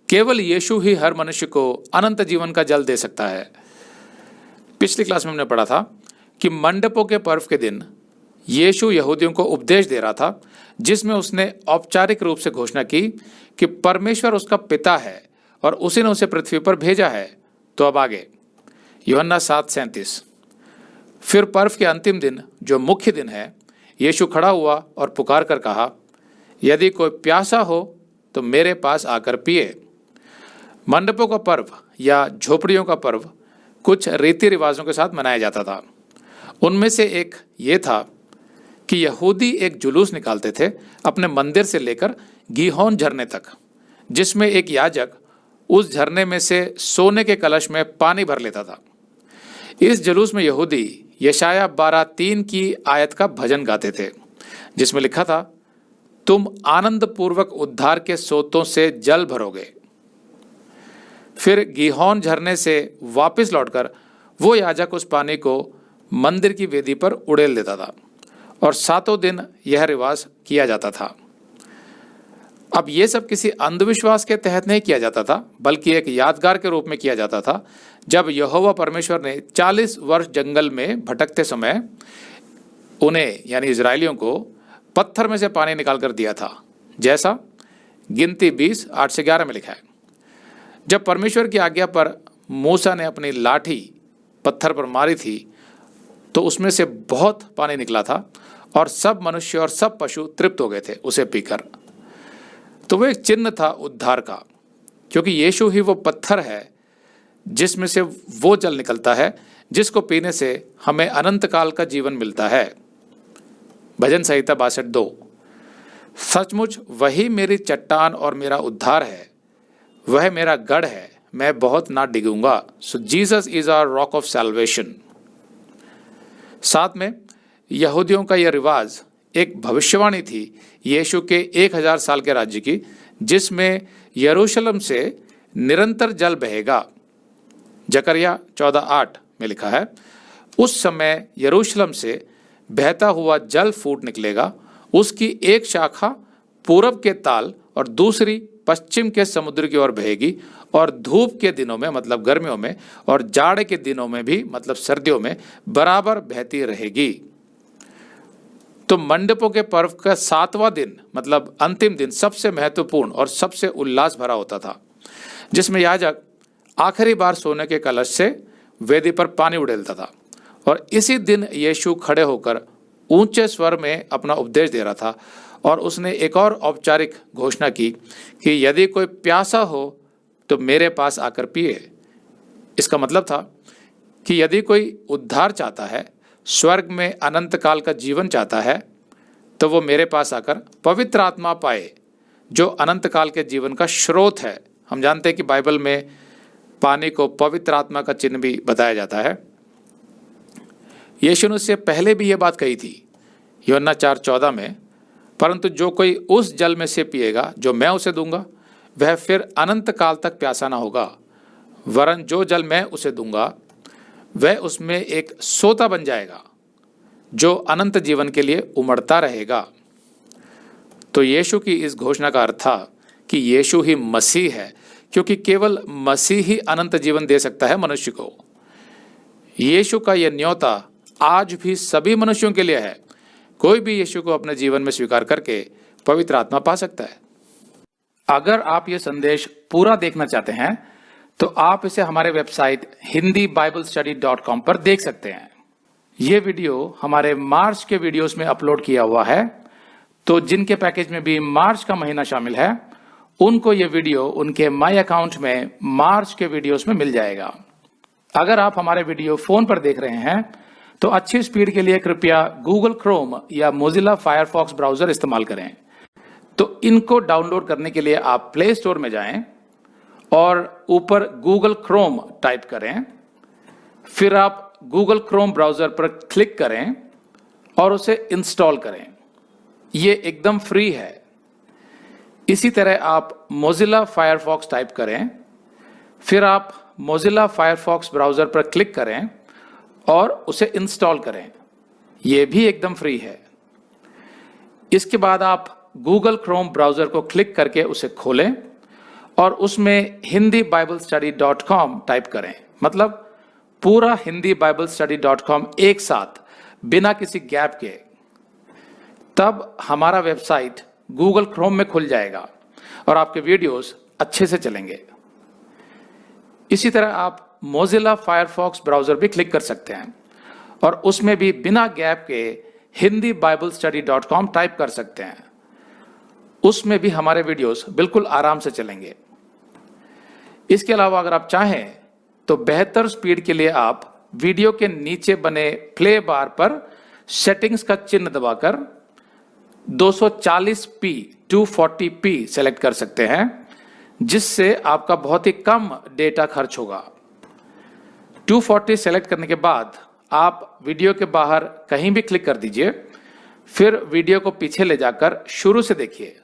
केवल यीशु ही हर मनुष्य को अनंत जीवन का जल दे सकता है। पिछली क्लास में हमने पढ़ा था कि मंडपों के पर्व के दिन यीशु यहूदियों को उपदेश दे रहा था, जिसमें उसने औपचारिक रूप से घोषणा की कि परमेश्वर उसका पिता है और उसी ने उसे पृथ्वी पर भेजा है। तो अब आगे यूहन्ना 7:37। फिर पर्व के अंतिम दिन, जो मुख्य दिन है, यीशु खड़ा हुआ और पुकार कर कहा, यदि कोई प्यासा हो तो मेरे पास आकर पिए। मंडपों का पर्व या झोपड़ियों का पर्व कुछ रीति रिवाजों के साथ मनाया जाता था। उनमें से एक ये था कि यहूदी एक जुलूस निकालते थे अपने मंदिर से लेकर गीहोन झरने तक, जिसमें एक याजक उस झरने में से सोने के कलश में पानी भर लेता था। इस जुलूस में यहूदी यशाया 12:3 की आयत का भजन गाते थे, जिसमें लिखा था, तुम आनंद पूर्वक उद्धार के सोतों से जल भरोगे। फिर गीहोन झरने से वापस लौटकर वो याजक उस पानी को मंदिर की वेदी पर उड़ेल देता था और 7 दिन यह रिवाज किया जाता था। अब ये सब किसी अंधविश्वास के तहत नहीं किया जाता था, बल्कि एक यादगार के रूप में किया जाता था, जब यहोवा परमेश्वर ने 40 वर्ष जंगल में भटकते समय उन्हें यानी इजरायलियों को पत्थर में से पानी निकाल कर दिया था, जैसा गिनती 20:8-11 में लिखा है। जब परमेश्वर की आज्ञा पर मूसा ने अपनी लाठी पत्थर पर मारी थी तो उसमें से बहुत पानी निकला था और सब मनुष्य और सब पशु तृप्त हो गए थे उसे पीकर। तो वो एक चिन्ह था उद्धार का, क्योंकि यीशु ही वो पत्थर है जिसमें से वो जल निकलता है जिसको पीने से हमें अनंत काल का जीवन मिलता है। भजन संहिता 62:2। सचमुच वही मेरी चट्टान और मेरा उद्धार है, वह मेरा गढ़ है, मैं बहुत ना डिगूंगा। So Jesus is our rock of salvation. साथ में यहूदियों का यह रिवाज एक भविष्यवाणी थी यीशु के 1000 साल के राज्य की, जिसमें यरूशलेम से निरंतर जल बहेगा। जकरिया 14:8 में लिखा है, उस समय यरूशलेम से बहता हुआ जल फूट निकलेगा, उसकी एक शाखा पूरब के ताल और दूसरी पश्चिम के समुद्र की ओर बहेगी, और धूप के दिनों में मतलब गर्मियों में और जाड़े के दिनों में भी मतलब सर्दियों में बराबर बहती रहेगी। तो मंडपों के पर्व का 7वां दिन मतलब अंतिम दिन सबसे महत्वपूर्ण और सबसे उल्लास भरा होता था, जिसमें याजक आखिरी बार सोने के कलश से वेदी पर पानी उड़ेलता था। और इसी दिन यीशु खड़े होकर ऊंचे स्वर में अपना उपदेश दे रहा था, और उसने एक और औपचारिक घोषणा की कि यदि कोई प्यासा हो तो मेरे पास आकर पिए। इसका मतलब था कि यदि कोई उद्धार चाहता है, स्वर्ग में अनंत काल का जीवन चाहता है, तो वो मेरे पास आकर पवित्र आत्मा पाए, जो अनंत काल के जीवन का स्रोत है। हम जानते हैं कि बाइबल में पानी को पवित्र आत्मा का चिन्ह भी बताया जाता है। यीशु ने उससे पहले भी यह बात कही थी यूहन्ना 4:14 में, परंतु जो कोई उस जल में से पिएगा जो मैं उसे दूंगा, वह फिर अनंत काल तक प्यासा ना होगा, वरन जो जल मैं उसे दूंगा वह उसमें एक सोता बन जाएगा जो अनंत जीवन के लिए उमड़ता रहेगा। तो यीशु की इस घोषणा का अर्थ था कि यीशु ही मसीह है, क्योंकि केवल मसीह ही अनंत जीवन दे सकता है मनुष्य को। यीशु का यह न्योता आज भी सभी मनुष्यों के लिए है। कोई भी यीशु को अपने जीवन में स्वीकार करके पवित्र आत्मा पा सकता है। अगर आप ये संदेश पूरा देखना चाहते हैं तो आप इसे हमारे वेबसाइट hindiBiblestudy.com पर देख सकते हैं। ये वीडियो हमारे मार्च के वीडियोस में अपलोड किया हुआ है, तो जिनके पैकेज में भी मार्च का महीना शामिल है उनको ये वीडियो उनके माई अकाउंट में मार्च के वीडियोस में मिल जाएगा। अगर आप हमारे वीडियो फोन पर देख रहे हैं तो अच्छी स्पीड के लिए कृपया गूगल क्रोम या मोजिला फायरफॉक्स ब्राउजर इस्तेमाल करें। तो इनको डाउनलोड करने के लिए आप प्ले स्टोर में जाएं और ऊपर गूगल क्रोम टाइप करें, फिर आप गूगल क्रोम ब्राउजर पर क्लिक करें और उसे इंस्टॉल करें। ये एकदम फ्री है। इसी तरह आप मोजिला फायरफॉक्स टाइप करें, फिर आप मोजिला फायरफॉक्स ब्राउजर पर क्लिक करें और उसे इंस्टॉल करें। यह भी एकदम फ्री है। इसके बाद आप गूगल क्रोम ब्राउजर को क्लिक करके उसे खोलें और उसमें hindibiblesteady.com टाइप करें, मतलब पूरा hindibiblesteady.com एक साथ बिना किसी गैप के, तब हमारा वेबसाइट गूगल क्रोम में खुल जाएगा और आपके वीडियोस अच्छे से चलेंगे। इसी तरह आप मोजिला फायरफॉक्स ब्राउजर भी क्लिक कर सकते हैं और उसमें भी बिना गैप के hindibiblesteady.com टाइप कर सकते हैं। उसमें भी हमारे वीडियोस बिल्कुल आराम से चलेंगे। इसके अलावा अगर आप चाहें तो बेहतर स्पीड के लिए आप वीडियो के नीचे बने प्ले बार पर सेटिंग्स का चिन्ह दबाकर 240p 240p सेलेक्ट कर सकते हैं, जिससे आपका बहुत ही कम डेटा खर्च होगा। 240 सेलेक्ट करने के बाद आप वीडियो के बाहर कहीं भी क्लिक कर दीजिए, फिर वीडियो को पीछे ले जाकर शुरू से देखिए।